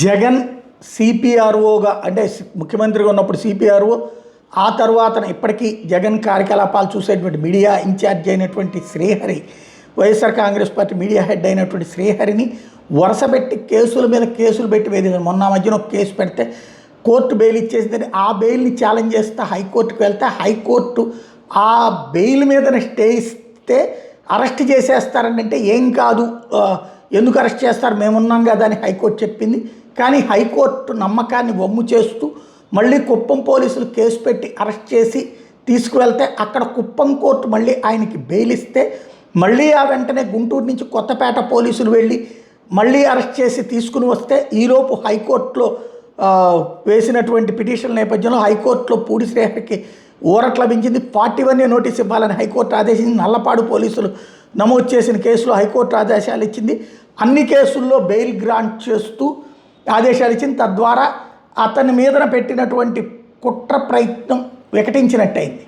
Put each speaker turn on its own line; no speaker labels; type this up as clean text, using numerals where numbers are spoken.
జగన్ సిపిఆర్ఓగా అంటే ముఖ్యమంత్రిగా ఉన్నప్పుడు సిపిఆర్ఓ, ఆ తర్వాత ఇప్పటికీ జగన్ కార్యకలాపాలు చూసేటువంటి మీడియా ఇన్ఛార్జ్ అయినటువంటి Srihari, YSR Congress party media head అయినటువంటి శ్రీహరిని వరుసపెట్టి కేసుల మీద కేసులు పెట్టి వేధించారు. మొన్న మధ్యన ఒక కేసు పెడితే కోర్టు బెయిల్ ఇచ్చేసిందని ఆ బెయిల్ని ఛాలెంజ్ చేస్తే హైకోర్టుకు వెళ్తే హైకోర్టు ఆ బెయిల్ మీద స్టే ఇస్తే అరెస్ట్ చేసేస్తారని, అంటే ఏం కాదు, ఎందుకు అరెస్ట్ చేస్తారు, మేమున్నాం కదా అని హైకోర్టు చెప్పింది. కానీ హైకోర్టు నమ్మకాన్ని వమ్ము చేస్తూ మళ్ళీ కుప్పం పోలీసులు కేసు పెట్టి అరెస్ట్ చేసి తీసుకువెళ్తే అక్కడ కుప్పం కోర్టు మళ్ళీ ఆయనకి బెయిల్ ఇస్తే మళ్ళీ ఆ వెంటనే గుంటూరు నుంచి కొత్తపేట పోలీసులు వెళ్ళి మళ్ళీ అరెస్ట్ చేసి తీసుకుని వస్తే ఈలోపు హైకోర్టులో వేసినటువంటి పిటిషన్ నేపథ్యంలో హైకోర్టులో పూడి శ్రీహరికి ఊరట లభించింది. 41 నోటీస్ ఇవ్వాలని హైకోర్టు ఆదేశించింది. నల్లపాడు పోలీసులు నమోదు చేసిన కేసులో హైకోర్టు ఆదేశాలు ఇచ్చింది. అన్ని కేసుల్లో బెయిల్ గ్రాంట్ చేస్తూ ఆదేశాలు ఇచ్చింది. తద్వారా అతని మీదన పెట్టినటువంటి కుట్ర ప్రయత్నం వికటించినట్టయింది.